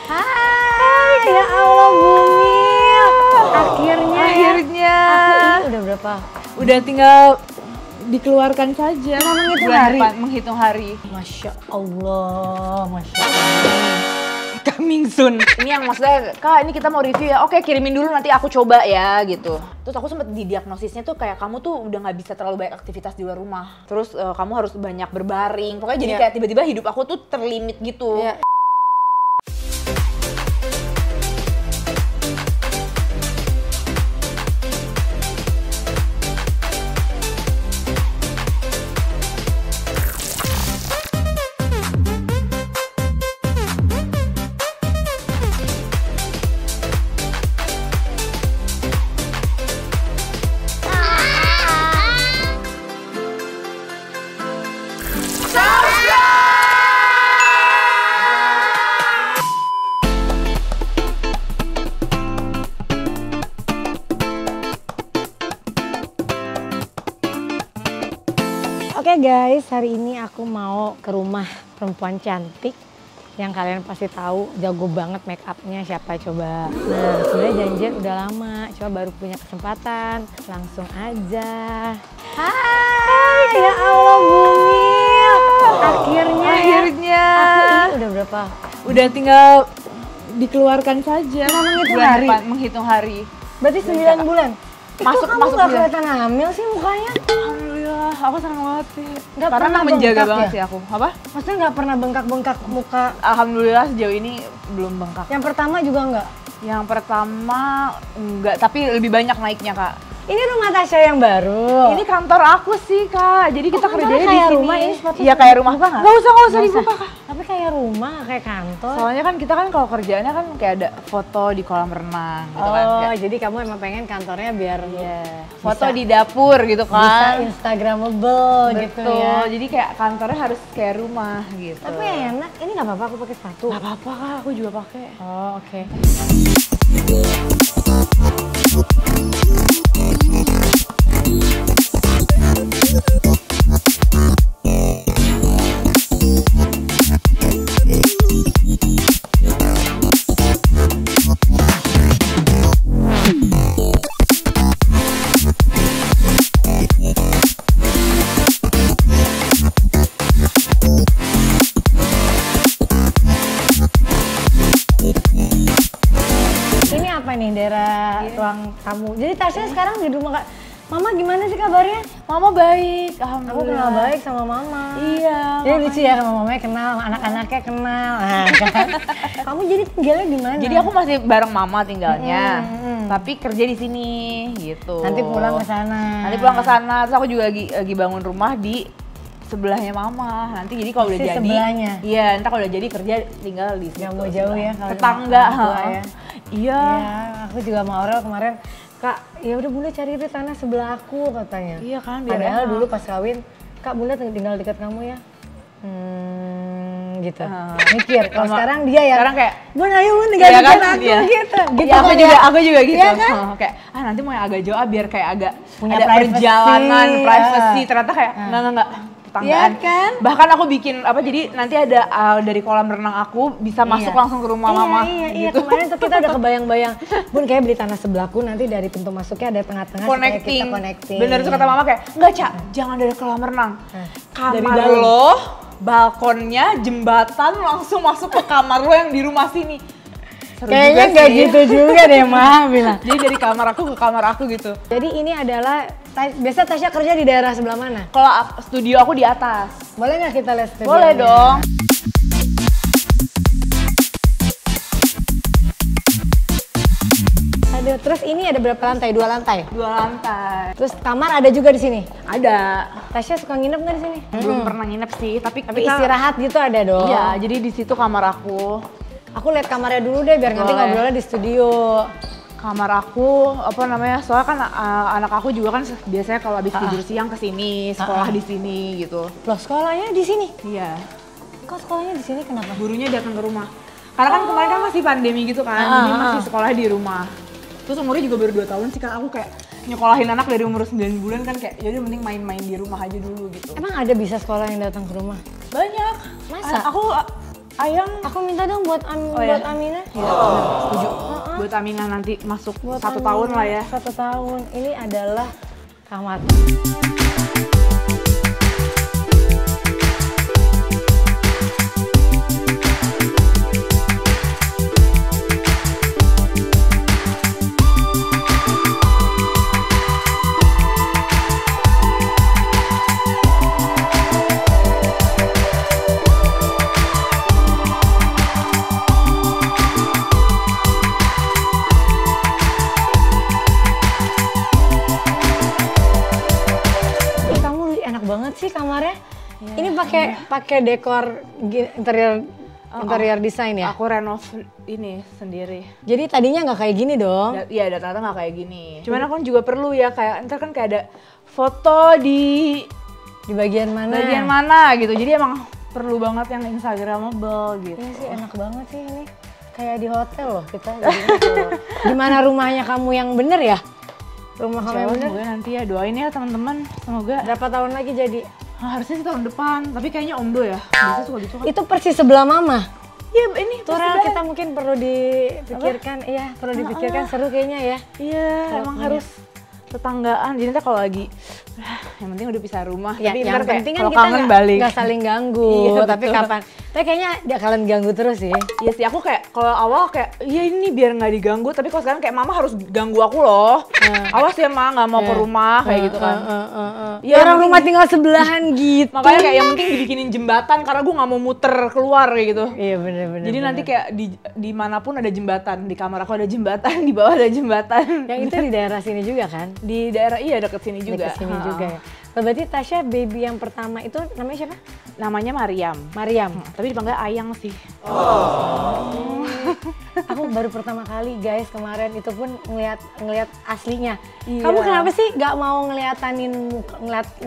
Hai, ya Allah Bumil. Akhirnya. Aku ini udah berapa? Udah tinggal dikeluarkan saja. Menghitung hari. Masya Allah, Masya Allah. Coming soon. Ini yang maksudnya, Kak ini kita mau review ya, oke kirimin dulu nanti aku coba ya gitu. Terus aku sempet didiagnosisnya tuh kayak kamu tuh udah gak bisa terlalu banyak aktivitas di luar rumah. Terus kamu harus banyak berbaring, pokoknya jadi kayak tiba-tiba hidup aku tuh terlimit gitu. Oke guys, hari ini aku mau ke rumah perempuan cantik yang kalian pasti tahu jago banget make upnya siapa coba. Nah sebenarnya janjian udah lama, coba baru punya kesempatan, langsung aja. Hai, ya Allah Bumil. Akhirnya. Aku ini udah berapa? Udah tinggal dikeluarkan saja. Menghitung hari. Berarti 9 bulan? Masuk kamu gak kelihatan hamil sih mukanya? Alhamdulillah, aku senang banget sih. Karena memang menjaga banget sih aku. Apa? Maksudnya gak pernah bengkak-bengkak muka? Alhamdulillah sejauh ini belum bengkak. Yang pertama juga enggak? Yang pertama enggak, tapi lebih banyak naiknya Kak. Ini rumah Tasya yang baru? Ini kantor aku sih Kak, jadi kita kerjanya di kayak sini. Rumah, ini sepatu iya kayak rumah. dibuka nggak? Gak usah dibuka Kak. Tapi kayak rumah, kayak kantor. Soalnya kan kita kan kalau kerjaannya kan kayak ada foto di kolam renang gitu kan. Oh, jadi kamu emang pengen kantornya biar foto di dapur gitu bisa kan. Instagramable gitu ya. Jadi kayak kantornya harus kayak rumah gitu. Tapi yang enak, ini nggak apa-apa aku pakai sepatu. Gak apa-apa Kak, aku juga pakai. Oh, oke. Ini apa nih daerah ruang tamu? Jadi Tasya sekarang di rumah Kak. Mama gimana sih kabarnya? Mama baik, Aku alhamdulillah. kenal baik sama Mama. Iya. Jadi lucu ya sama mamanya kenal, anak-anaknya kenal. Nah, kan? Kamu jadi tinggalnya di mana? Jadi aku masih bareng Mama tinggalnya, tapi kerja di sini gitu. Nanti pulang ke sana. Nanti pulang ke sana, terus aku juga lagi bangun rumah di sebelahnya Mama. Nanti jadi kalau udah jadi, sebelahnya? Iya, nanti kalau udah jadi kerja tinggal di situ. Gak mau jauh ya kalau tetangga. sama orang tua ya. Iya. Iya, aku juga sama Aurel kemarin, Kak, ya udah Bunda cari deh tanah sebelah aku katanya. Iya kan, biar Padahal enak. dulu pas kawin, Kak Bunda tinggal dekat kamu ya. Gitu. Mikir. Kalau sekarang dia ya. Sekarang kayak Bun ayo Bun tinggal iya dekat kan? aku Iya. gitu. Gitu Ya, kan aku juga gitu. Iya kan? Kayak nanti mau yang agak jauh biar kayak agak Punya ada privacy. perjalanan, privacy. Ternyata kayak enggak. Tetanggaan. Iya kan? Bahkan aku bikin apa jadi nanti ada dari kolam renang aku bisa masuk langsung ke rumah Mama. Iya, gitu. kemarin tuh kita udah kebayang-bayang, Bun kayak beli tanah sebelahku nanti dari pintu masuknya ada tengah-tengah supaya Connecting. kita connecting. Bener tuh kata Mama kayak, enggak Cak, jangan dari kolam renang. Dari Kamar dalam. lo, balkonnya, jembatan langsung masuk ke kamar lo yang di rumah sini. Seru Kayaknya juga nggak sih. gitu juga deh Ma bilang. Jadi dari kamar aku ke kamar aku gitu. Jadi ini adalah, biasa Tasya kerja di daerah sebelah mana? Kalau studio aku di atas. Boleh nggak kita lihat studionya? Boleh dong. Aduh, terus ini ada berapa lantai? 2 lantai? 2 lantai. Terus kamar ada juga di sini? Ada. Tasya suka nginep nggak di sini? Belum pernah nginep sih, tapi Istirahat gitu ada dong? Iya, jadi di situ kamar aku. Aku lihat kamarnya dulu deh biar nanti Boleh. ngobrolnya di studio. Kamar aku, apa namanya, soalnya kan anak aku juga kan biasanya kalau habis tidur siang ke sini, sekolah di sini gitu. Loh sekolahnya di sini? Iya. Kok sekolahnya di sini kenapa? Gurunya datang ke rumah. Karena kan kemarin kan masih pandemi gitu kan, jadi masih sekolah di rumah. Terus umurnya juga baru 2 tahun sih kan, aku kayak nyekolahin anak dari umur 9 bulan kan kayak jadi mending main-main di rumah aja dulu gitu. Emang ada bisa sekolah yang datang ke rumah? Banyak. Masa? Aku Ayang. Aku minta dong buat ya? buat Aminah. Iya, bener, setuju. Buat Aminah nanti masuk Buat 1 tahun lah ya. 1 tahun. Ini adalah kamar. Banget sih kamarnya. Ya, ini pakai dekor interior desain ya? Aku renov ini sendiri. Jadi tadinya nggak kayak gini dong? Iya, data-data nggak kayak gini. Cuman aku juga perlu ya kayak ntar kan kayak ada foto di bagian mana? Bagian mana gitu. Jadi emang perlu banget yang instagramable gitu. Ini sih enak banget sih ini. Kayak di hotel loh kita. Gimana rumahnya kamu yang bener ya? Rumah kamu yang bener? Semoga nanti ya doain ya teman-teman. Semoga. Berapa tahun lagi jadi? Harusnya sih tahun depan, tapi kayaknya Om Do ya. Biasanya suka gitu kan. Itu persis sebelah mama? Iya ini tuh Rel, kita mungkin perlu dipikirkan. Iya, perlu dipikirkan, seru kayaknya ya. Iya, emang harus tetanggaan. Jadi kalau lagi yang penting udah pisah rumah. Ya, tapi yang penting kan kalau kita kangen balik. Nggak saling ganggu. Iya, tapi kapan? Tapi kayaknya dia kalian ganggu terus sih. Iya sih, aku kayak kalau awal kayak iya ini biar nggak diganggu. Tapi kalau sekarang kayak mama harus ganggu aku loh. Awas ya ma, nggak mau ke rumah kayak gitu kan. Ya orang rumah tinggal sebelahan gitu. Makanya kayak yang penting dibikinin jembatan karena gue nggak mau muter keluar kayak gitu. Iya bener-bener. Jadi nanti kayak di manapun ada jembatan. Di kamar aku ada jembatan, di bawah ada jembatan. Yang itu di daerah sini juga kan? Di daerah iya deket sini juga. Deket sini juga ya. Berarti Tasya baby yang pertama itu namanya siapa? Namanya Mariam. Mariam. Tapi dipanggil Ayang sih. Aku baru pertama kali guys kemarin itu pun ngeliat aslinya. Iya. Kamu kenapa sih nggak mau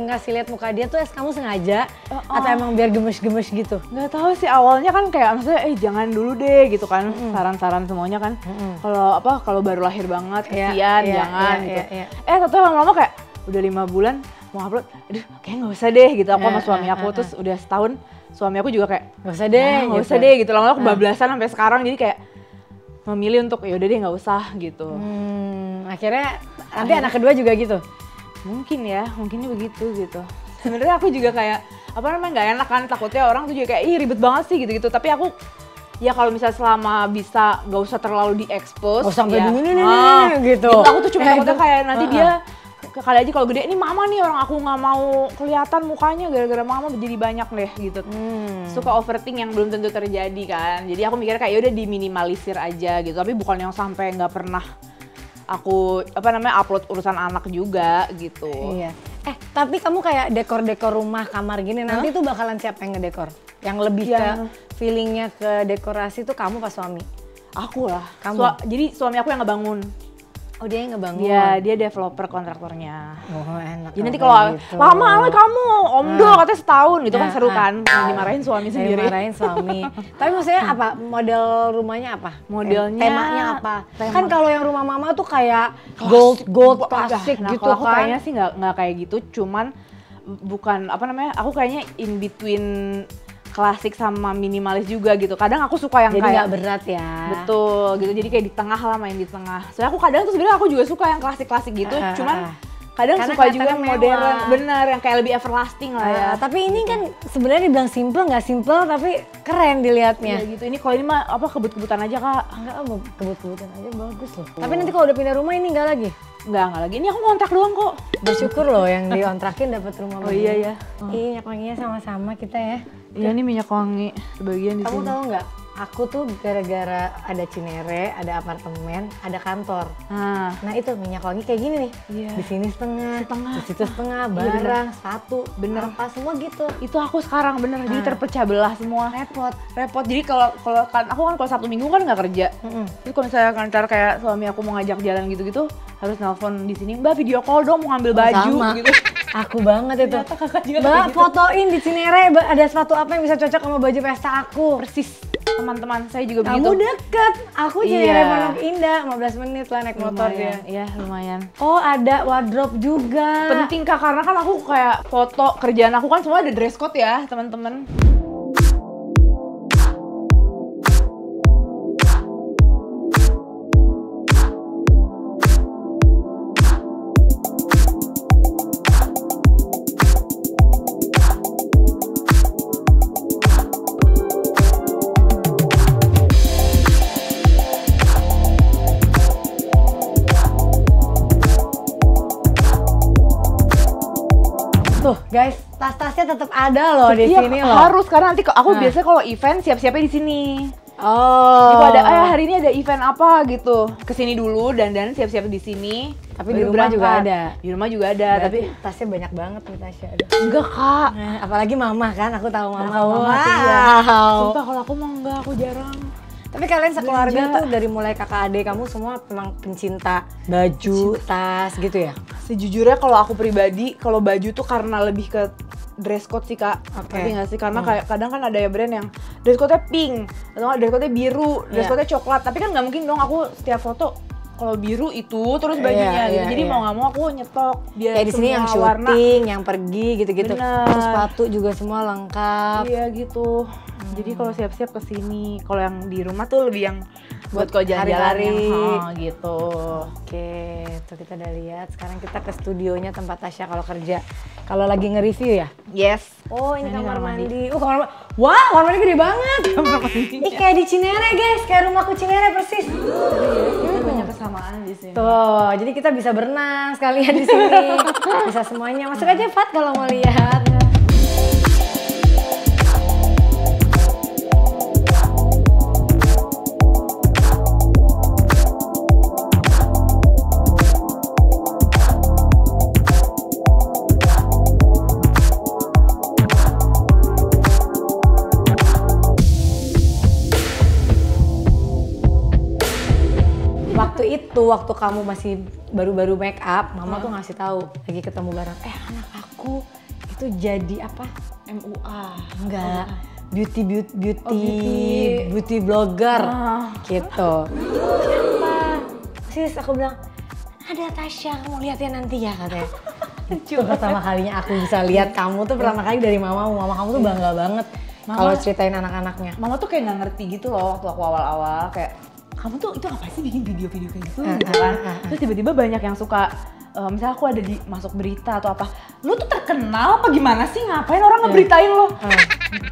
ngasih lihat muka dia tuh? Kamu sengaja atau emang biar gemes-gemes gitu? Nggak tahu sih, awalnya kan kayak maksudnya jangan dulu deh gitu kan. Saran-saran semuanya kan. Kalau baru lahir banget kesian jangan gitu. Tapi lama-lama kayak udah 5 bulan mau upload, aduh kayak nggak usah deh gitu. Aku sama suami aku terus udah setahun, suami aku juga kayak nggak usah deh, nggak usah deh gitu. Lama-lama kebablasan sampai sekarang, jadi kayak memilih untuk yaudah deh nggak usah gitu. Akhirnya nanti anak kedua juga gitu? Mungkinnya begitu gitu. Sebenarnya aku juga kayak nggak enak kan, takutnya orang tuh juga kayak ih ribet banget sih gitu-gitu. Tapi aku ya kalau misalnya selama bisa nggak usah terlalu diekspos. Oh sampai ya, gitu. Aku tuh cuma takutnya kayak nanti dia kali aja kalau gede, ini mama nih orang aku nggak mau kelihatan mukanya gara-gara mama jadi banyak deh gitu. Suka overthink yang belum tentu terjadi kan. Jadi aku mikirnya kayak yaudah diminimalisir aja gitu. Tapi bukan yang sampai nggak pernah aku upload urusan anak juga gitu. Iya. Tapi kamu kayak dekor-dekor rumah kamar gini nanti tuh bakalan siapa yang ngedekor? Yang lebih ke feelingnya ke dekorasi tuh kamu pas suami? Aku lah. Kamu? Jadi suami aku yang ngebangun. Oh dia yang ngebangun? Iya, dia developer kontraktornya. Oh enak. Jadi nanti kalau gitu. lama kamu, Om Do katanya setahun, itu kan seru kan. Dimarahin suami sendiri. Dimarahin suami. Tapi maksudnya apa? Model rumahnya apa? Modelnya temanya apa? Kan kalau yang rumah mama tuh kayak gold klasik gitu kalau aku kan. kayaknya sih nggak kayak gitu, cuman bukan aku kayaknya in between klasik sama minimalis juga gitu. Kadang aku suka yang jadi kayak nggak berat ya. Betul gitu. Jadi kayak di tengah lah, main di tengah. Soalnya aku kadang tuh sebenarnya aku juga suka yang klasik-klasik gitu. Cuman kadang karena suka juga yang mewah. modern, bener yang kayak lebih everlasting lah ya. Tapi ini kan sebenarnya dibilang simple nggak simple tapi keren dilihatnya. Iya gitu. Ini kalau ini mah kebut-kebutan aja Kak. Enggak, kebut-kebutan aja bagus loh. Tapi nanti kalau udah pindah rumah ini nggak lagi? Enggak lagi. Ini aku kontrak doang kok. Bersyukur loh yang diontrakin dapat rumah baru. Oh iya ya. Iya, wanginya sama-sama kita ya. Iya ini minyak wangi sebagian di sini. Kamu tahu nggak? Aku tuh gara-gara ada Cinere, ada apartemen, ada kantor. Nah itu minyak wangi kayak gini nih. Iya. Di sini setengah, di situ setengah, barang satu, bener. apa semua gitu. Itu aku sekarang bener, jadi terpecah belah semua. Repot. Jadi kalau kan aku kan kalau Sabtu Minggu kan nggak kerja. Jadi kalau misalnya kantor kayak suami aku mau ngajak jalan gitu-gitu, harus nelpon di sini, Mbak video call dong mau ngambil baju gitu. Aku banget itu. gitu. Mbak fotoin di Cinere ada sepatu apa yang bisa cocok sama baju pesta aku. Persis. Teman-teman saya juga begitu. Kamu deket, aku Cinere Pondok Indah, 15 menit lah naik motor dia. Iya lumayan. Oh ada wardrobe juga. Penting Kak, karena kan aku kayak foto kerjaan aku kan semua ada dress code ya teman-teman. Guys, tas-tasnya tetap ada loh di Iya, sini loh. harus karena nanti aku biasanya kalau event siap-siapnya di sini. Oh. Jadi ada hari ini ada event apa gitu. Kesini dulu dan siap-siap di sini. Tapi di rumah juga ada. Di rumah juga ada, Berarti tapi tasnya banyak banget nih Tasya. enggak Kak. Nah, apalagi mama kan, aku tahu mama. Mama tuh iya. Wow. Sumpah kalau aku mah enggak, aku jarang. Tapi kalian sekeluarga Belanja. tuh dari mulai kakak adik kamu semua memang pencinta baju, tas gitu ya? Sejujurnya kalau aku pribadi, kalau baju tuh karena lebih ke dress code sih Kak. Oke. Ngerti nggak sih? Karena kayak kadang kan ada ya brand yang dress code-nya pink, atau nggak dress code-nya biru, dress Iya. code-nya coklat. Tapi kan nggak mungkin dong aku setiap foto kalau biru itu terus bajunya Iya, gitu. iya, Jadi iya. mau nggak mau aku nyetok biar Kayak di sini yang semua warna. syuting, yang pergi gitu-gitu. Bener. Terus sepatu juga semua lengkap. Iya gitu. Jadi kalau siap-siap ke sini, kalau yang di rumah tuh lebih yang buat kau jalan-jalan yang hari-hari. gitu. Oke, tuh kita udah lihat. Sekarang kita ke studionya tempat Tasya kalau kerja. Kalau lagi nge-review ya? Yes. Oh, ini kamar kamar mandi. Kamar mandi. Wah, kamar mandi gede banget. Ih, kayak di Cinere, guys. Kayak rumahku Cinere persis. Kita banyak kesamaan di sini. Tuh, jadi kita bisa berenang sekalian di sini. Bisa semuanya. Masuk aja Fat kalau mau lihat. Waktu kamu masih baru-baru make up, mama tuh ngasih tahu lagi ketemu bareng. Anak aku itu jadi apa? MUA. Enggak. Beauty beauty. beauty blogger. Gitu. Siapa? Sis, aku bilang, ada Tasya, kamu lihat ya nanti ya katanya. Itu pertama kalinya aku bisa lihat kamu tuh pertama kali dari mamamu. Mama kamu tuh bangga banget kalau ceritain anak-anaknya. Mama tuh kayak nggak ngerti gitu loh waktu aku awal-awal kayak kamu tuh itu apa sih bikin video-video kayak gitu gitu kan. Terus tiba-tiba banyak yang suka misalnya aku ada di masuk berita atau apa, lu tuh terkenal apa gimana sih, ngapain orang ngeberitain lo?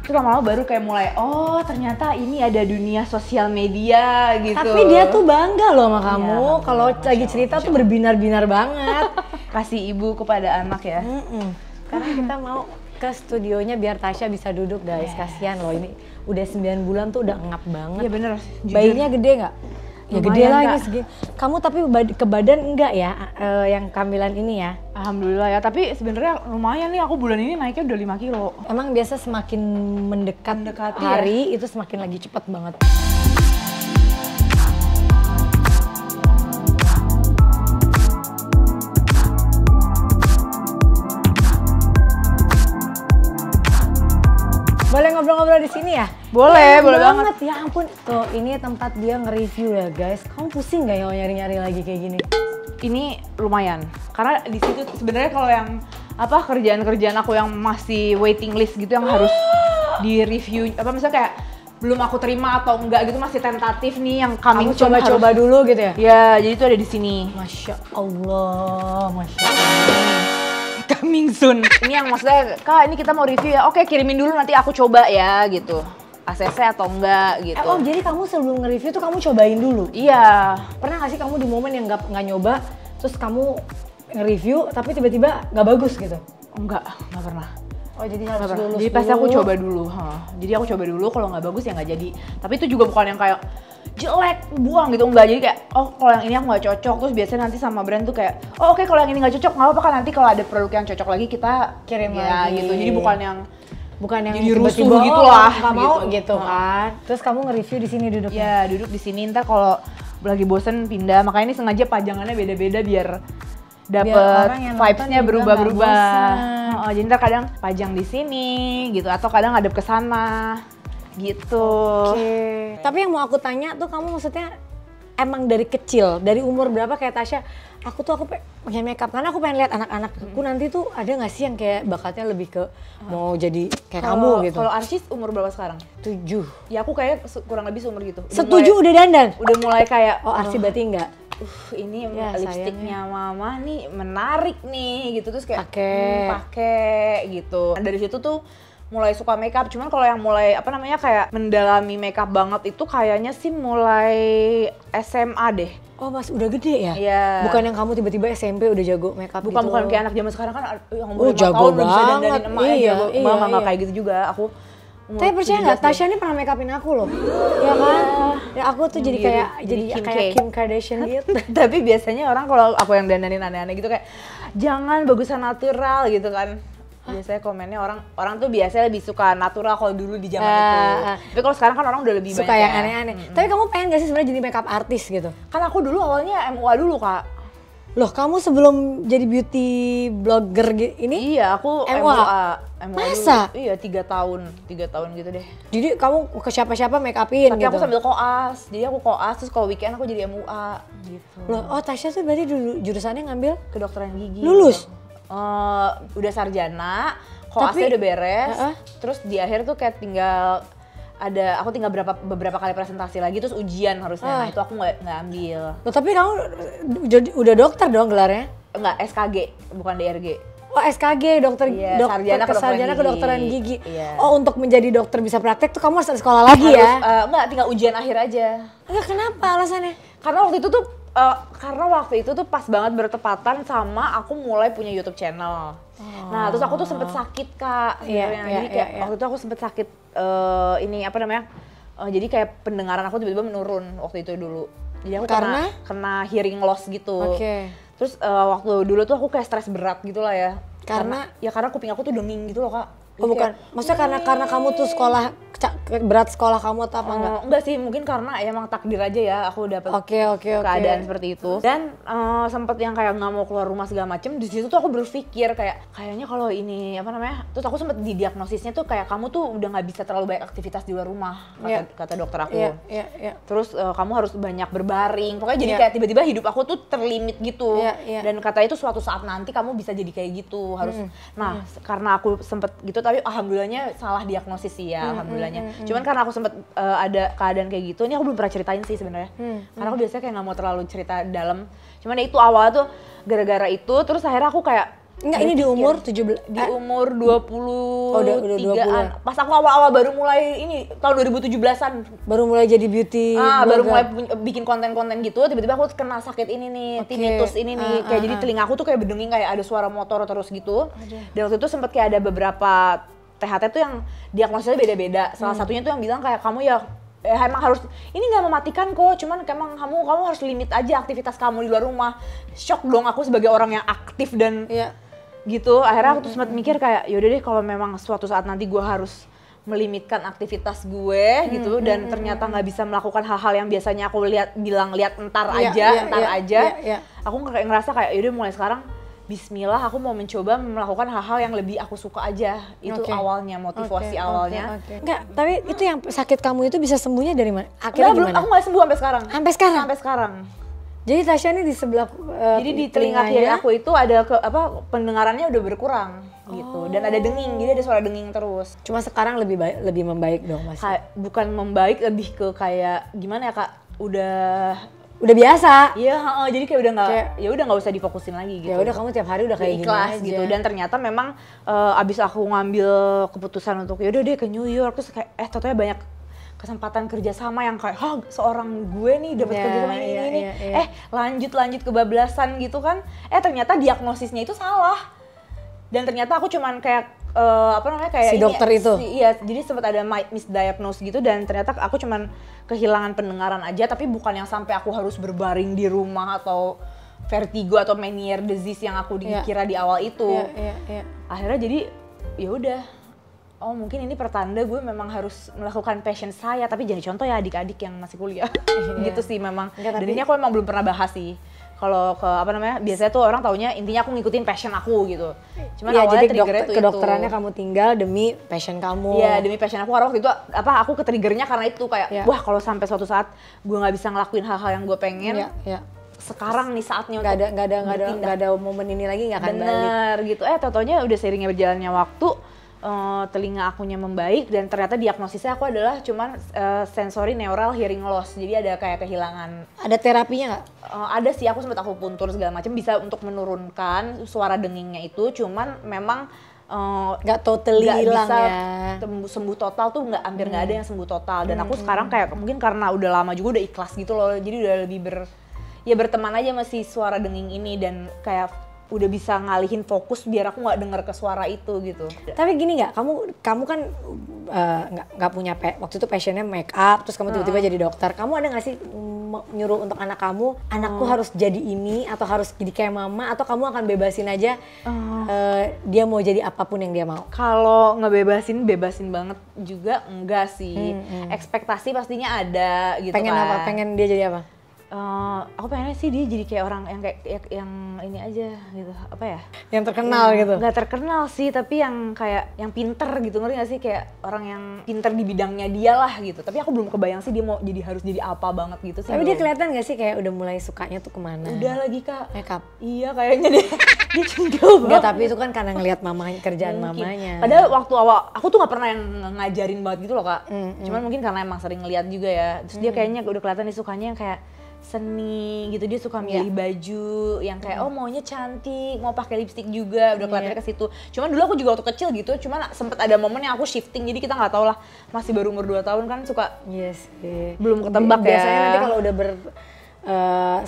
Terus lama-lama baru kayak mulai, oh ternyata ini ada dunia sosial media gitu. Tapi dia tuh bangga loh sama kamu. Iya, Kalau lagi cerita tuh berbinar-binar banget. kasih ibu kepada anak ya. Sekarang kita mau ke studionya biar Tasya bisa duduk guys. Kasihan loh ini udah 9 bulan tuh udah ngap banget. Iya bener. Bayinya gede nggak? Ya Lumayan, gede lah ini Kak. segini. Kamu tapi ke badan enggak ya yang kehamilan ini ya? Alhamdulillah ya, tapi sebenarnya lumayan nih aku bulan ini naiknya udah 5 kilo. Emang biasa semakin Mendekati hari itu semakin lagi cepet banget. Boleh ngobrol-ngobrol di sini ya? Boleh, Enak boleh banget. Ya ampun, tuh ini tempat dia nge-review ya guys. Kamu pusing nggak ya nyari-nyari lagi kayak gini? Ini lumayan, karena di situ sebenarnya kalau yang apa kerjaan-kerjaan aku yang masih waiting list gitu yang harus di review apa misalnya kayak belum aku terima atau enggak gitu masih tentatif nih yang Kamu coming soon coba-coba harus- dulu gitu ya? Ya, jadi itu ada di sini. Masya Allah, Masya Allah. Coming soon. Ini yang maksudnya, Kak, ini kita mau review ya. Oke, kirimin dulu nanti aku coba ya gitu. ACC atau enggak gitu. Oh jadi kamu sebelum nge-review tuh kamu cobain dulu? Iya. Pernah gak sih kamu di momen yang nggak nyoba, terus kamu nge-review tapi tiba-tiba nggak bagus gitu? Enggak pernah. Oh jadi Nggak harus pernah. lulus Jadi pasti dulu. aku coba dulu. Jadi aku coba dulu, kalau nggak bagus ya nggak jadi. Tapi itu juga bukan yang kayak jelek, buang gitu, enggak. Jadi kayak, oh kalau yang ini aku nggak cocok, terus biasanya nanti sama brand tuh kayak, oh oke kalau yang ini nggak cocok, nggak apa-apa kan nanti kalau ada produk yang cocok lagi kita Kirim ya, lagi. gitu. Jadi bukan yang Bukan yang jadi rusuh tiba-tiba, gitu oh, lah, nggak mau gitu. gitu kan. Terus kamu nge-review di sini duduknya? ya duduk di sini, ntar kalau lagi bosen pindah. Makanya ini sengaja pajangannya beda-beda biar dapet orang yang nonton vibes-nya juga berubah-berubah. nggak bosan. Oh, jadi ntar kadang pajang di sini gitu, atau kadang ngadep ke sana gitu. Oke. Tapi yang mau aku tanya tuh kamu maksudnya emang dari kecil, dari umur berapa kayak Tasya, aku pengen makeup karena aku pengen lihat anak-anakku nanti tuh ada nggak sih yang kayak bakatnya lebih ke mau jadi kayak kamu gitu. Kalau Archie umur berapa sekarang? 7. Ya aku kayak kurang lebih seumur gitu. Setuju udah dandan? Udah mulai kayak, Oh Arsi berarti enggak? ini Ya, lipstiknya mama nih menarik nih gitu, terus kayak Pakai. pakai gitu. Nah, dari situ tuh mulai suka makeup. Cuman kalau yang mulai apa namanya kayak mendalami makeup banget itu kayaknya sih mulai SMA deh. Oh Mas udah gede ya? Iya. Bukan yang kamu tiba-tiba SMP udah jago makeup gitu? Bukan kayak anak zaman sekarang kan yang umur 5 jago tahun udah bisa banget. dandanin emak Iya, aja. iya, Nggak iya. kayak gitu juga. Aku Tapi percaya nggak, Tasya ini pernah make upin aku loh. Ya kan? Ya aku tuh jadi Biru, kayak jadi Kim Kardashian gitu. Tapi biasanya orang kalau aku yang dandanin aneh-aneh gitu kayak jangan bagusan natural gitu kan. Biasanya komennya orang tuh biasanya lebih suka natural kalau dulu di zaman itu. Tapi kalau sekarang kan orang udah lebih Suka banyak yang aneh-aneh. Tapi kamu pengen gak sih sebenarnya jadi makeup artist gitu? Kan aku dulu awalnya MUA dulu, Kak. Loh, kamu sebelum jadi beauty blogger ini? Iya, aku MUA. Masa? Dulu. Iya, 3 tahun gitu deh. Jadi kamu ke siapa-siapa make upin Tapi gitu? aku sambil koas, jadi aku koas terus kalau weekend aku jadi MUA gitu. Loh, oh Tasya tuh berarti dulu jurusannya ngambil? Kedokteran gigi. Lulus? Gitu. Udah sarjana, koasnya udah beres, terus di akhir tuh kayak aku tinggal beberapa kali presentasi lagi terus ujian harusnya. Nah, itu aku nggak ambil. Loh, tapi kamu udah dokter dong gelarnya? Enggak, SKG, bukan DRG. Oh SKG, dokter, Iya, sarjana kedokteran gigi. Iya. Oh untuk menjadi dokter bisa praktek tuh kamu harus ada sekolah lagi ya? Enggak, tinggal ujian akhir aja. Enggak, kenapa alasannya? Karena waktu itu tuh pas banget bertepatan sama aku mulai punya YouTube channel. Nah, terus aku tuh sempet sakit, Kak. Jadi kayak waktu itu aku sempet sakit jadi kayak pendengaran aku tiba-tiba menurun waktu itu dulu. Jadi aku kena hearing loss gitu. Oke. Terus waktu dulu tuh aku kayak stres berat gitu lah ya. Karena kuping aku tuh denging gitu loh, Kak. Oh bukan, maksudnya karena kamu tuh sekolah, berat sekolah kamu atau apa enggak? Enggak sih, mungkin karena emang takdir aja ya aku dapet Oke. keadaan seperti itu. Dan sempet yang kayak nggak mau keluar rumah segala macem. Di situ tuh aku berpikir kayaknya kalau ini terus aku sempet didiagnosisnya tuh kayak kamu tuh udah nggak bisa terlalu banyak aktivitas di luar rumah kata dokter aku. Iya. Terus kamu harus banyak berbaring. Pokoknya jadi kayak tiba-tiba hidup aku tuh terlimit gitu. Dan kata itu suatu saat nanti kamu bisa jadi kayak gitu harus. Nah karena aku sempet gitu tapi alhamdulillahnya salah diagnosis sih ya alhamdulillahnya. Cuman karena aku sempet ada keadaan kayak gitu, ini aku belum pernah ceritain sih sebenarnya. Karena aku biasanya kayak nggak mau terlalu cerita dalam. Cuman ya itu awalnya tuh gara-gara itu, terus akhirnya aku kayak enggak, ini di umur 17 di umur 23-an. udah 20-an. Pas aku awal-awal baru mulai ini tahun 2017-an. Baru mulai jadi beauty Baru blogger. mulai bikin konten-konten gitu, tiba-tiba aku kena sakit ini nih, tinnitus ini nih. Kayak jadi telinga aku tuh kayak berdenging kayak ada suara motor terus gitu. Dan waktu itu sempet kayak ada beberapa THT tuh yang diagnosisnya beda-beda. Salah satunya tuh yang bilang kayak kamu emang harus, ini nggak mematikan kok, cuman emang kamu harus limit aja aktivitas kamu di luar rumah. Shock dong aku sebagai orang yang aktif dan gitu. Akhirnya aku tuh sempat mikir kayak yaudah deh kalau memang suatu saat nanti gue harus melimitkan aktivitas gue gitu dan ternyata nggak bisa melakukan hal-hal yang biasanya aku lihat ntar aja. Aku kayak ngerasa kayak yaudah mulai sekarang Bismillah aku mau mencoba melakukan hal-hal yang lebih aku suka aja. Itu awalnya, motivasi awalnya. Enggak, tapi itu yang sakit kamu itu bisa sembuhnya dari mana? Akhirnya gimana? Aku nggak sembuh sampai sekarang. Sampai sekarang. Jadi Tasya ini di sebelah jadi di telinga kiri aku itu ada pendengarannya udah berkurang gitu dan ada denging, jadi ada suara denging terus. Cuma sekarang lebih membaik dong Mas. Bukan membaik, lebih ke kayak gimana ya Kak? Udah biasa. Iya, jadi kayak udah nggak usah difokusin lagi gitu. Ya udah kamu tiap hari udah kayak gini aja gitu. Dan ternyata memang abis aku ngambil keputusan untuk yaudah deh ke New York terus kayak totalnya banyak kesempatan kerjasama yang kayak seorang gue nih dapat kerjasama ini. Lanjut kebablasan gitu kan. Ternyata diagnosisnya itu salah. Dan ternyata aku cuman kayak kayak si dokter itu. Iya, jadi sempat ada misdiagnose gitu dan ternyata aku cuman kehilangan pendengaran aja tapi bukan yang sampai aku harus berbaring di rumah atau vertigo atau Meniere disease yang aku dikira di awal itu. Akhirnya jadi ya udah. Oh mungkin ini pertanda gue memang harus melakukan passion saya, tapi jadi contoh ya adik-adik yang masih kuliah. Gitu sih memang. Dan ini aku memang belum pernah bahas sih. Kalau biasanya tuh orang taunya intinya aku ngikutin passion aku gitu. Cuman awalnya triggernya tuh kedokterannya kamu tinggal demi passion kamu. Iya, demi passion aku. Karena waktu itu aku ketriggernya karena itu kayak wah kalau sampai suatu saat gue nggak bisa ngelakuin hal-hal yang gue pengen. Sekarang nih saatnya untuk nggak ada momen ini lagi nggak akan balik. Bener gitu. Tau-taunya udah seiringnya berjalannya waktu telinga akunya membaik dan ternyata diagnosisnya aku adalah cuman sensory neural hearing loss. Jadi ada kayak kehilangan. Ada terapinya nggak? Ada sih, aku sempat akupuntur segala macam bisa untuk menurunkan suara dengingnya itu. Cuman memang nggak totally nggak hilang bisa ya. sembuh total tuh hampir nggak ada yang sembuh total. Dan aku sekarang kayak mungkin karena udah lama juga udah ikhlas gitu loh, jadi udah lebih berteman aja sama si suara denging ini, dan kayak udah bisa ngalihin fokus biar aku nggak denger ke suara itu gitu. Tapi gini nggak, kamu kan nggak punya waktu itu passionnya make up, terus kamu tiba-tiba jadi dokter. Kamu ada nggak sih nyuruh untuk anak kamu, anakku harus jadi ini atau harus jadi kayak mama, atau kamu akan bebasin aja dia mau jadi apapun yang dia mau? Kalau bebasin banget juga enggak sih. Ekspektasi pastinya ada gitu. Pengen kan. apa? Pengen dia jadi apa? Aku pengennya sih dia jadi kayak orang yang kayak yang ini aja gitu, apa ya? Yang terkenal gitu? Nggak terkenal sih, tapi yang kayak yang pinter gitu, ngerti nggak sih? Kayak orang yang pinter di bidangnya dia lah gitu. Tapi aku belum kebayang sih dia mau harus jadi apa banget gitu sih. Tapi dia kelihatan nggak sih kayak udah mulai sukanya tuh kemana? Udah lagi Kak. Make up? Iya kayaknya dia centil banget. Enggak, tapi itu kan karena ngelihat mamanya, kerjaan mamanya. Padahal waktu awal aku tuh nggak pernah yang ngajarin banget gitu loh Kak. Cuman mungkin karena emang sering ngeliat juga ya. Terus dia kayaknya udah kelihatan dia sukanya yang kayak seni gitu, dia suka milih baju yang kayak maunya cantik, mau pakai lipstick juga, udah kelihatannya ke situ. Cuman dulu aku juga waktu kecil gitu, cuman sempet ada momen yang aku shifting, jadi kita nggak tahu lah, masih baru umur 2 tahun kan suka belum ketebak ya. Biasanya nanti kalau udah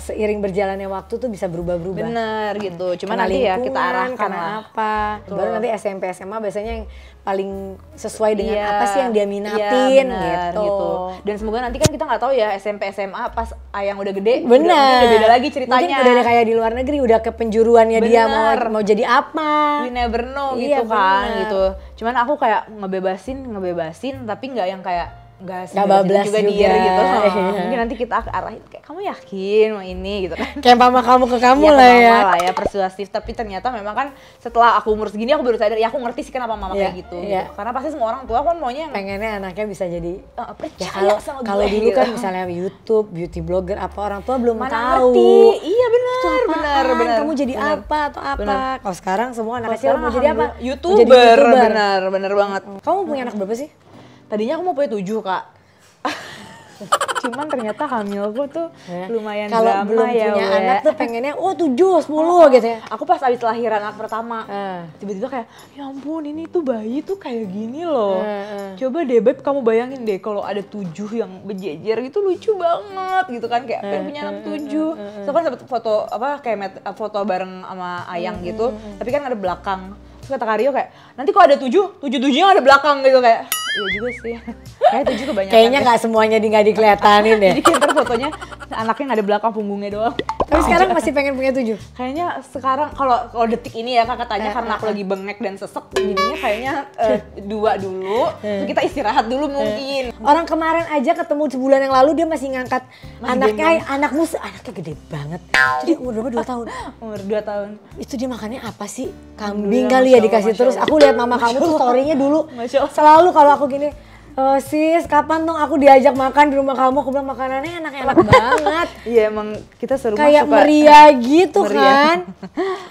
seiring berjalannya waktu tuh bisa berubah-berubah. Bener gitu, cuman Karena nanti ya kita arahkan karena lah. apa. Baru nanti SMP SMA biasanya yang paling sesuai dengan apa sih yang dia minatin bener, gitu. Dan semoga nanti kan kita nggak tahu ya SMP SMA pas Ayang udah gede, udah beda lagi ceritanya. Mungkin udah kayak di luar negeri, udah ke penjuruannya dia mau jadi apa. We never know Iya, gitu kan bener. gitu. Cuman aku kayak ngebebasin tapi nggak yang kayak nggak bablas juga dia gitu. Iya. Mungkin nanti kita arahin kayak kamu yakin mau ini gitu kan. Kayak mama kamu ke kamu Ya, lah ya. lah ya, persuasif. Tapi ternyata memang kan setelah aku umur segini aku baru sadar ya aku ngerti sih kenapa mama kayak gitu. Karena pasti semua orang tua kan maunya yang pengennya anaknya bisa jadi percaya sama kalau gue dulu gitu. kan misalnya YouTube, beauty blogger apa, orang tua belum Mana tahu. ngerti. Iya benar, benar. Kamu jadi apa atau apa? Kalau sekarang semua anak kecil Sekarang mau jadi apa? YouTuber. Mau jadi YouTuber. Benar banget. Kamu punya anak berapa sih? Tadinya aku mau punya 7 Kak. Cuman ternyata hamilku tuh lumayan kalau drama belum ya, punya we. anak tuh pengennya 7, 10 gitu ya. Aku pas abis lahiran anak pertama, tiba-tiba kayak, ya ampun ini tuh bayi tuh kayak gini loh. Coba deh Beb, kamu bayangin deh kalau ada 7 yang berjejer gitu, lucu banget gitu kan, kayak pengen punya anak 7. So kan dapet foto foto bareng sama Ayang gitu, tapi kan ada belakang. Terus kata Karyo kayak, nanti kalau ada 7-7-nya ada belakang gitu kayak. Iya juga sih. Kayak 7 kebanyakan. Kayaknya nggak semuanya nggak dikeliatanin deh. Jadi ntar fotonya anaknya nggak ada belakang, punggungnya doang. Tapi sekarang masih pengen punya 7? Kayaknya sekarang kalau detik ini ya Kak katanya karena aku lagi bengek dan sesek, jadinya kayaknya 2 dulu, terus kita istirahat dulu mungkin. Orang kemarin aja ketemu sebulan yang lalu dia masih ngangkat anaknya gede banget. Jadi umur berapa? 2 tahun? Umur 2 tahun. Itu dia makannya apa sih? Kambing kali ya dikasih terus. Aku lihat mama kamu tuh story-nya dulu. Selalu kalau aku gini, sis kapan dong aku diajak makan di rumah kamu, aku bilang makanannya enak-enak banget. Iya emang kita serumah kayak suka meriah gitu meriah. kan.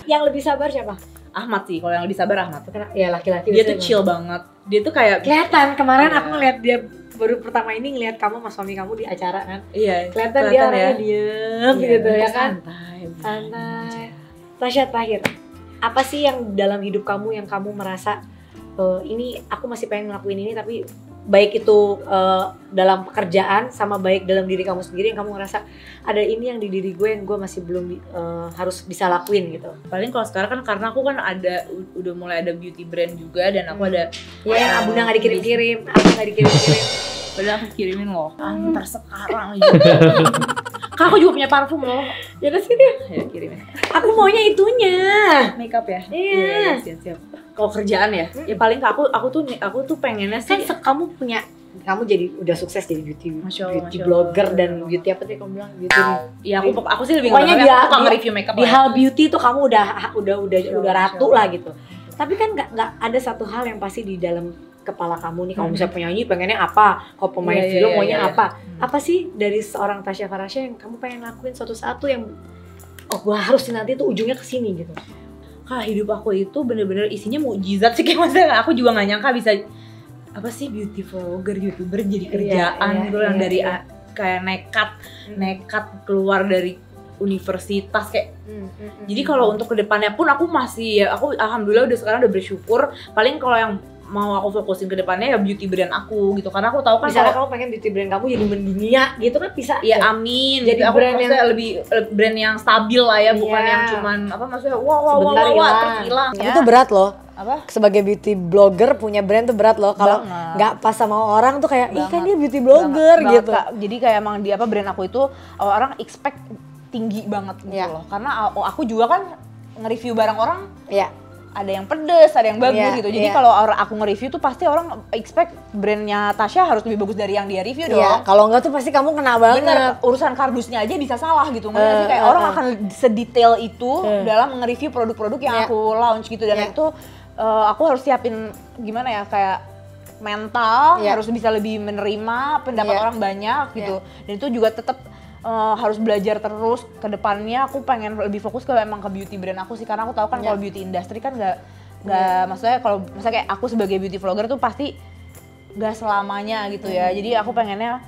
Yang lebih sabar siapa? Ahmad sih, kalau yang lebih sabar Ahmad. Ya laki-laki. Dia tuh chill banget. Dia tuh kayak kelihatan kemarin aku ngeliat dia baru pertama ini ngeliat kamu sama suami kamu di acara kan. Iya. Kelihatan dia orangnya ya. diem gitu ya kan. Santai. Tasya, terakhir, apa sih yang dalam hidup kamu yang kamu merasa ini aku masih pengen ngelakuin ini, tapi baik itu dalam pekerjaan sama baik dalam diri kamu sendiri yang kamu ngerasa ada ini yang di diri gue yang gue masih belum harus bisa lakuin gitu. Paling kalau sekarang kan karena aku kan udah mulai ada beauty brand juga dan aku ada yang abuna nggak dikirim-kirim, aku nggak dikirim-kirim. Padahal aku kirimin loh, antar sekarang gitu. Kan aku juga punya parfum loh. Ya udah sini. Ya kirimin. Aku maunya itunya. Makeup ya? Iya. Siap. Kalau kerjaan ya? Ya paling aku tuh pengennya sih. Kan kamu jadi udah sukses jadi beauty Masya blogger Allah. dan beauty apa tadi kamu bilang beauty. Iya aku sih lebih pokoknya aku suka nge-review makeup di lah. hal beauty tuh kamu udah ratu lah gitu. Tapi kan nggak ada satu hal yang pasti di dalam kepala kamu nih, kalau misalnya penyanyi pengennya apa, kalau pemain film maunya apa. Apa sih dari seorang Tasya Farahsya yang kamu pengen lakuin suatu saat tuh yang gua harus nanti tuh ujungnya ke sini gitu. Kak, hidup aku itu bener-bener isinya mukjizat sih, kayak maksudnya aku juga gak nyangka bisa apa sih beauty vlogger, YouTuber jadi kerjaan gitu yang dari kayak nekat keluar dari universitas kayak. Jadi kalau untuk kedepannya pun aku masih ya aku alhamdulillah sekarang udah bersyukur. Paling kalau yang mau aku fokusin ke depannya ya beauty brand aku gitu, karena aku tahu kan misalnya kalau kamu pengen beauty brand kamu jadi mendunia gitu kan bisa ya amin jadi gitu. Aku brand maksudnya lebih brand yang stabil lah ya, bukan Iya. yang cuman apa maksudnya wah sebentar terus hilang Tapi itu berat loh. apa Sebagai beauty blogger punya brand tuh berat loh. Kalau Banget. nggak pas sama orang tuh kayak ih kan Banget. dia beauty blogger Banget, gitu. Kak. Jadi kayak emang di apa brand aku itu orang expect tinggi banget gitu Iya. loh, karena aku juga kan nge-review barang orang Iya. ada yang pedes, ada yang bagus Iya, gitu. Jadi iya. kalau aku nge-review tuh pasti orang expect brandnya Tasya harus lebih bagus dari yang dia review dong. Iya, kalau enggak tuh pasti kamu kena banget. Bener, urusan kardusnya aja bisa salah gitu. Ngerti nggak sih? Kayak orang akan sedetail itu dalam nge-review produk-produk yang Iya. aku launch gitu. Dan Iya. itu aku harus siapin gimana ya, kayak mental, Iya. harus bisa lebih menerima pendapat Iya. orang banyak gitu. Dan itu juga tetap harus belajar terus ke depannya. Aku pengen lebih fokus ke emang ke beauty brand aku sih, karena aku tahu kan Iya. kalau beauty industry kan nggak maksudnya kalau misalnya kayak aku sebagai beauty vlogger tuh pasti nggak selamanya gitu ya. Jadi aku pengennya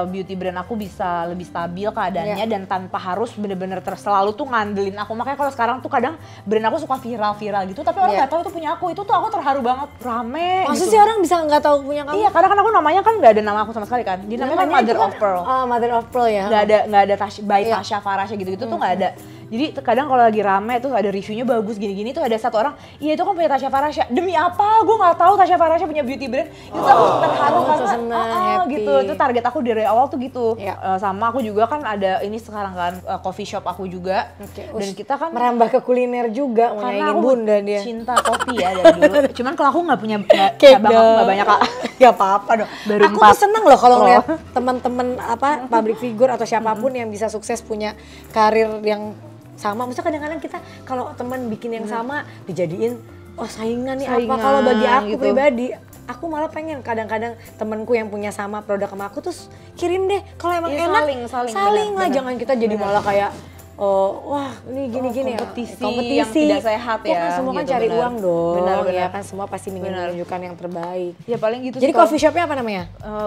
beauty brand aku bisa lebih stabil keadaannya dan tanpa harus bener-bener selalu tuh ngandelin aku. Makanya kalau sekarang tuh kadang brand aku suka viral-viral gitu, tapi orang nggak tahu itu punya aku. Itu tuh aku terharu banget, rame Maksudnya gitu. sih orang bisa nggak tahu punya kamu? Iya, karena kan aku namanya kan nggak ada nama aku sama sekali kan. Jadi namanya kan Mother itu of Pearl. Oh, Mother of Pearl ya. Nggak ada by Iya. Tasya Farasya gitu-gitu tuh nggak ada. Jadi kadang kalau lagi rame tuh ada reviewnya bagus gini-gini tuh ada satu orang, iya itu kan punya Tasya Farasya. Demi apa? Gue nggak tahu Tasya Farasya punya beauty brand. Itu aku terharu karena seneng, happy. gitu. Itu target aku dari awal tuh gitu. Iya. Sama aku juga kan ada ini sekarang kan coffee shop aku juga. Oke, Dan kita kan merambah ke kuliner juga, mau karena nyaingin aku bunda dia. cinta kopi ya dari dulu. Cuman kalau aku nggak punya Cake cabang aku nggak banyak Kak. Gak apa-apa dong. Baru Aku 4 tuh seneng loh kalau loh. ngeliat teman-teman apa public figure atau siapapun yang bisa sukses punya karir yang sama. Maksudnya kadang-kadang kita kalau teman bikin yang sama dijadiin oh saingan nih apa. Saingan, Kalau bagi aku gitu. pribadi, aku malah pengen kadang-kadang temenku yang punya sama produk sama aku terus kirim deh. Kalau emang Iya, enak saling, lah. bener. Jangan kita jadi malah kayak wah ini gini-gini kompetisi yang tidak sehat ya, kan semua kan gitu, cari benar. uang dong. Benar, Ya benar. kan semua pasti ingin Benar. menunjukkan yang terbaik. Ya paling gitu Jadi sih kalau- coffee shopnya apa namanya?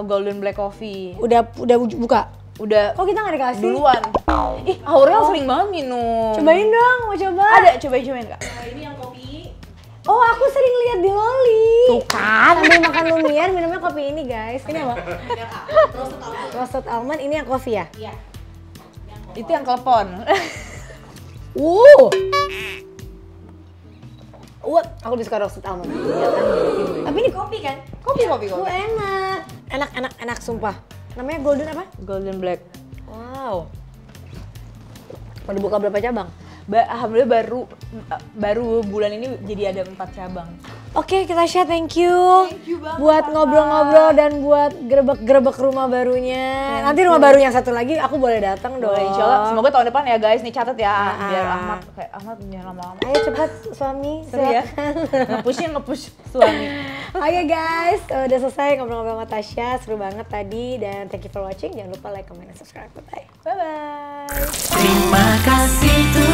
Golden Black Coffee. Udah buka? Udah Kok kita nggak dikasih? duluan. Ih, Aurel sering banget minum. Cobain dong, mau coba. Ada, cobain Kak. Oh, aku sering lihat di Loli. Tuh kan. Sambil makan lumiar, minumnya kopi ini guys. Ini apa? Roasted almond. Ini yang kopi ya? Iya. Itu yang telepon. Aku lebih suka roasted almond. Tapi ini kopi kan? Kopi. Enak. Enak sumpah. Namanya golden apa? Golden Black. Wow. Mau dibuka berapa cabang? Alhamdulillah baru bulan ini jadi ada 4 cabang. Oke, kita share thank you. Thank you banget, buat Kakak. ngobrol-ngobrol dan buat gerebek-gerebek rumah barunya. Nanti rumah baru yang satu lagi aku boleh datang dong. Boleh, insya Allah. Semoga tahun depan ya guys, nih catat ya. Biar Ahmad jangan lama-lama. Ayo cepat suami. Seru ya. Nge-push suami. Oke guys, udah selesai ngobrol-ngobrol sama Tasya. Seru banget tadi dan thank you for watching. Jangan lupa like, comment, dan subscribe. Bye. Bye-bye. Terima kasih Tuhan.